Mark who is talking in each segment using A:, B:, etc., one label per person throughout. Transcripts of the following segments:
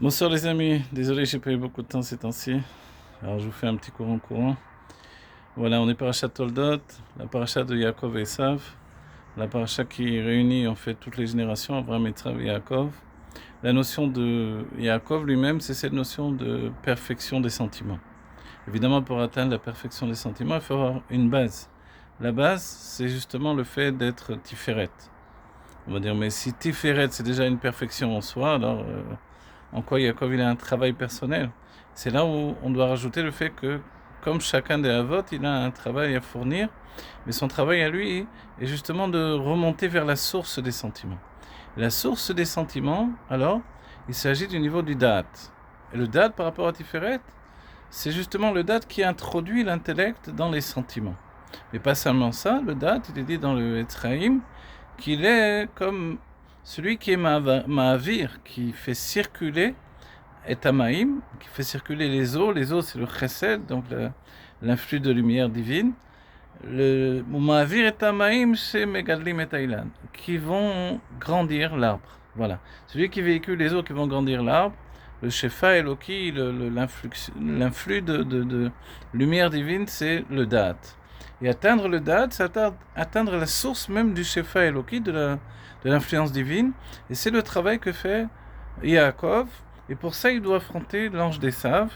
A: Bonsoir les amis, désolé j'ai pas eu beaucoup de temps ces temps-ci. Alors je vous fais un petit courant. Voilà, on est parachat Toldot, la paracha de Yaakov et Esav, la paracha qui réunit en fait toutes les générations, Abraham, Yitzhak et Yaakov. La notion de Yaakov lui-même, c'est cette notion de perfection des sentiments. Évidemment, pour atteindre la perfection des sentiments, il faut avoir une base. La base, c'est justement le fait d'être Tiferet. On va dire, mais si Tiferet, c'est déjà une perfection en soi, alors en quoi Yaakov il a un travail personnel. C'est là où on doit rajouter le fait que, comme chacun des Havot, il a un travail à fournir, mais son travail à lui est justement de remonter vers la source des sentiments. Et la source des sentiments, alors, il s'agit du niveau du Da'at. Et le Da'at par rapport à Tiferet, c'est justement le Da'at qui introduit l'intellect dans les sentiments. Mais pas seulement ça, le Da'at, il est dit dans le Etzraïm, qu'il est comme celui qui est Ma'avir, qui fait circuler, et Tamaïm, qui fait circuler les eaux. Les eaux, c'est le Chesed, donc l'influx de lumière divine. Le Ma'avir et Tamaïm, c'est Megadlim et Taïlan, qui vont grandir l'arbre. Voilà. Celui qui véhicule les eaux qui vont grandir l'arbre, le Shefa Eloki, l'influx de lumière divine, c'est le Da'at. Et atteindre le Da'at, c'est atteindre la source même du Shefa Eloki, de l'influence divine. Et c'est le travail que fait Yaakov. Et pour ça, il doit affronter l'ange d'Esav.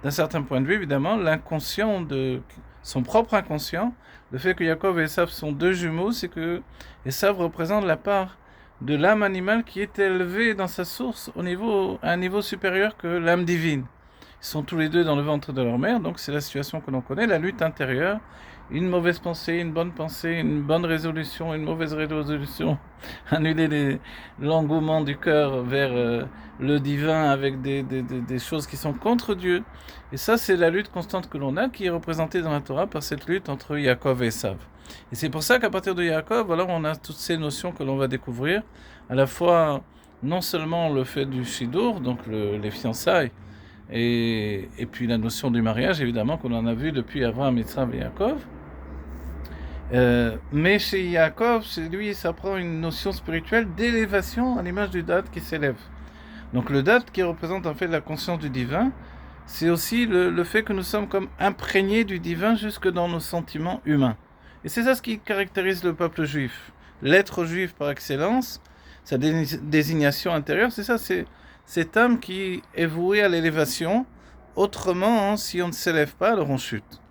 A: D'un certain point de vue, évidemment, l'inconscient de son propre inconscient. Le fait que Yaakov et Esav sont deux jumeaux, c'est que Esav représente la part de l'âme animale qui est élevée dans sa source à un niveau supérieur que l'âme divine. Ils sont tous les deux dans le ventre de leur mère, donc c'est la situation que l'on connaît, la lutte intérieure. Une mauvaise pensée, une bonne résolution, une mauvaise résolution. Annuler l'engouement du cœur vers le divin avec des choses qui sont contre Dieu. Et ça, c'est la lutte constante que l'on a, qui est représentée dans la Torah par cette lutte entre Yaakov et Esav. Et c'est pour ça qu'à partir de Yaakov, alors on a toutes ces notions que l'on va découvrir, à la fois non seulement le fait du Shidur, donc les fiançailles, et puis la notion du mariage, évidemment, qu'on en a vu depuis Abraham, Yitzhak et Yaakov. Mais chez Yaakov, chez lui, ça prend une notion spirituelle d'élévation à l'image du Da'at qui s'élève. Donc le Da'at qui représente en fait la conscience du divin, c'est aussi le fait que nous sommes comme imprégnés du divin jusque dans nos sentiments humains. Et c'est ça ce qui caractérise le peuple juif. L'être juif par excellence, sa désignation intérieure, c'est ça, c'est cette âme qui est vouée à l'élévation. Autrement, si on ne s'élève pas, alors on chute.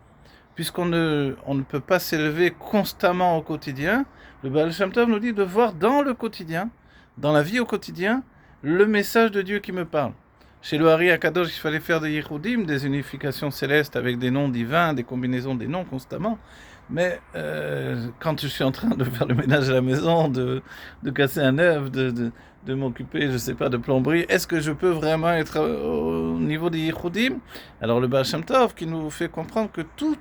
A: Puisqu'on ne peut pas s'élever constamment au quotidien, le Baal Shem Tov nous dit de voir dans le quotidien, dans la vie au quotidien, le message de Dieu qui me parle. Chez le Hari Akadosh, il fallait faire des Yichudim, des unifications célestes avec des noms divins, des combinaisons des noms constamment. Mais quand je suis en train de faire le ménage à la maison, de casser un œuf, de m'occuper, je ne sais pas, de plomberie, est-ce que je peux vraiment être au niveau des Yichudim? Alors le Baal Shem Tov qui nous fait comprendre que tout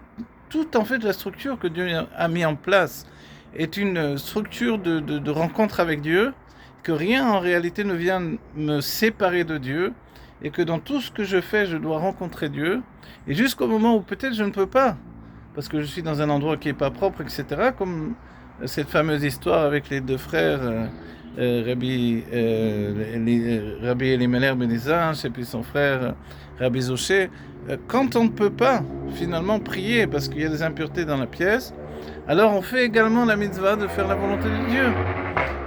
A: en fait la structure que Dieu a mis en place est une structure de rencontre avec Dieu, que rien en réalité ne vient me séparer de Dieu, et que dans tout ce que je fais, je dois rencontrer Dieu, et jusqu'au moment où peut-être je ne peux pas, parce que je suis dans un endroit qui n'est pas propre, etc., comme cette fameuse histoire avec les deux frères, Rabbi Elimelech Ben Izash et puis son frère Rabbi Zoché. Quand on ne peut pas finalement prier parce qu'il y a des impuretés dans la pièce, alors on fait également la mitzvah de faire la volonté de Dieu.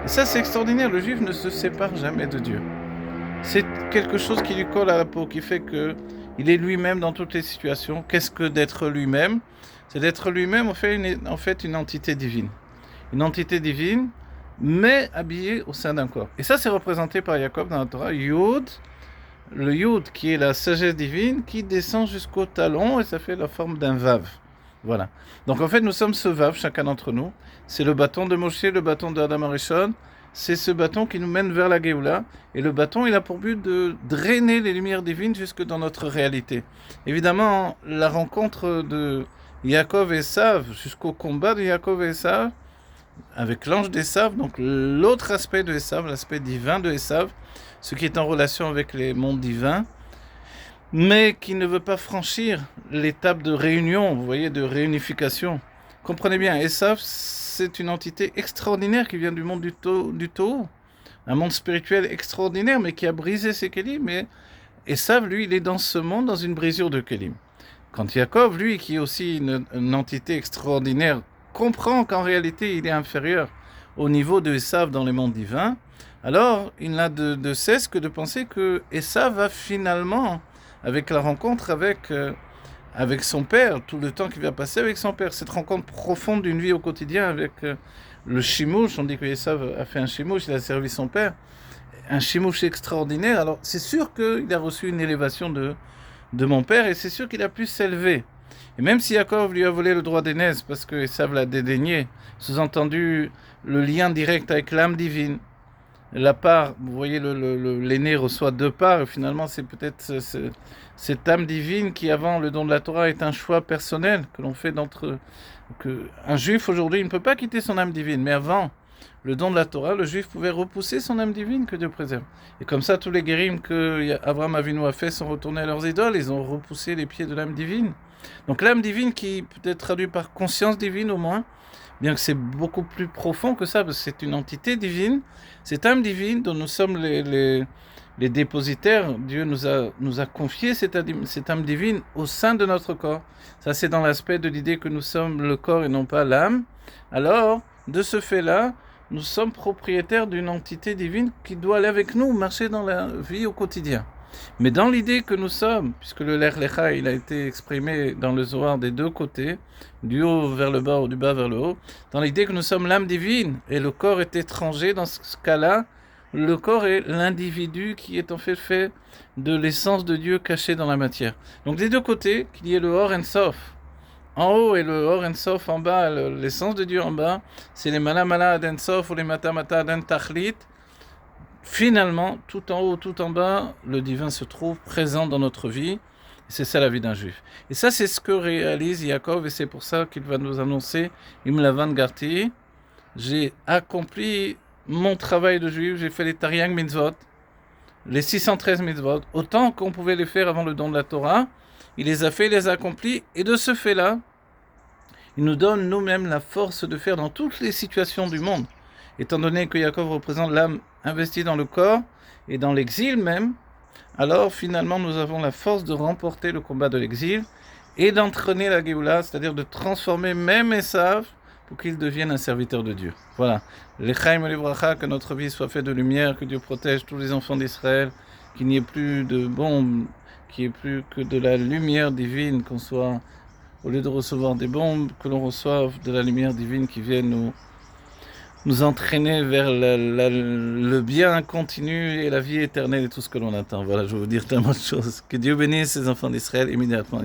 A: Et ça, c'est extraordinaire. Le juif ne se sépare jamais de Dieu. C'est quelque chose qui lui colle à la peau, qui fait qu'il est lui-même dans toutes les situations. Qu'est-ce que d'être lui-même? C'est d'être lui-même en fait une entité divine. Une entité divine, mais habillée au sein d'un corps. Et ça, c'est représenté par Jacob dans la Torah, Yud, le Yud qui est la sagesse divine, qui descend jusqu'au talon, et ça fait la forme d'un Vav. Voilà. Donc en fait, nous sommes ce Vav, chacun d'entre nous. C'est le bâton de Moshe, le bâton d'Adam Arishon. C'est ce bâton qui nous mène vers la Géoula. Et le bâton, il a pour but de drainer les lumières divines jusque dans notre réalité. Évidemment, la rencontre de Yaakov et Esav, jusqu'au combat de Yaakov et Esav, avec l'ange d'Esav, donc l'autre aspect de Esav, l'aspect divin de Esav, ce qui est en relation avec les mondes divins, mais qui ne veut pas franchir l'étape de réunion, vous voyez, de réunification. Comprenez bien, Esav, c'est une entité extraordinaire qui vient du monde du Tohu. un monde spirituel extraordinaire, mais qui a brisé ses kelim. Mais Esav, lui, il est dans ce monde, dans une brisure de kelim. Quand Yaakov, lui, qui est aussi une entité extraordinaire, comprend qu'en réalité, il est inférieur au niveau de Esav dans les mondes divins, alors il n'a de cesse que de penser que Esav va finalement, avec la rencontre avec son père, tout le temps qu'il va passer avec son père, cette rencontre profonde d'une vie au quotidien avec le shimouch, on dit que Esav a fait un shimouch, il a servi son père, un shimouch extraordinaire, alors c'est sûr qu'il a reçu une élévation de mon père, et c'est sûr qu'il a pu s'élever. Et même si Yaakov lui a volé le droit d'aînesse, parce que Esav l'a dédaigné, sous-entendu le lien direct avec l'âme divine, la part, vous voyez, l'aîné reçoit deux parts, et finalement c'est peut-être cette âme divine qui, avant le don de la Torah, est un choix personnel que l'on fait un juif aujourd'hui, il ne peut pas quitter son âme divine, mais avant le don de la Torah, le juif pouvait repousser son âme divine, que Dieu préserve. Et comme ça, tous les guérim que Abraham Avinu a fait sont retournés à leurs idoles, ils ont repoussé les pieds de l'âme divine. Donc l'âme divine qui peut être traduite par conscience divine au moins, bien que c'est beaucoup plus profond que ça, parce que c'est une entité divine, cette âme divine dont nous sommes les dépositaires, Dieu nous a confié cette âme divine au sein de notre corps. Ça, c'est dans l'aspect de l'idée que nous sommes le corps et non pas l'âme. Alors, de ce fait-là, nous sommes propriétaires d'une entité divine qui doit aller avec nous, marcher dans la vie au quotidien. Mais dans l'idée que nous sommes, puisque le Lech Lecha, il a été exprimé dans le Zohar des deux côtés, du haut vers le bas ou du bas vers le haut, dans l'idée que nous sommes l'âme divine et le corps est étranger, dans ce cas-là, le corps est l'individu qui est en fait de l'essence de Dieu cachée dans la matière. Donc des deux côtés, qu'il y ait le Or Ensof en haut et le Or Ensof en bas, l'essence de Dieu en bas, c'est les Mala Mala Ad Ensof ou les Mata Mata Ad Tachlit. Finalement, tout en haut, tout en bas, le divin se trouve présent dans notre vie. C'est ça la vie d'un juif. Et ça, c'est ce que réalise Yaakov, et c'est pour ça qu'il va nous annoncer Im Lavan Garti. J'ai accompli mon travail de juif, j'ai fait les Tariag Mitzvot, les 613 Mitzvot, autant qu'on pouvait les faire avant le don de la Torah. Il les a fait, il les a accomplis, et de ce fait-là, il nous donne nous-mêmes la force de faire dans toutes les situations du monde. Étant donné que Yaakov représente l'âme investie dans le corps et dans l'exil même, alors finalement nous avons la force de remporter le combat de l'exil et d'entraîner la Géoula, c'est-à-dire de transformer même Esav pour qu'il devienne un serviteur de Dieu. Voilà. L'Echaim et l'Ivracha, que notre vie soit faite de lumière, que Dieu protège tous les enfants d'Israël, qu'il n'y ait plus de bombes, qu'il n'y ait plus que de la lumière divine, qu'on soit, au lieu de recevoir des bombes, que l'on reçoive de la lumière divine qui vienne nous entraîner vers le bien continu et la vie éternelle et tout ce que l'on attend. Voilà, je veux vous dire tellement de choses. Que Dieu bénisse ses enfants d'Israël immédiatement.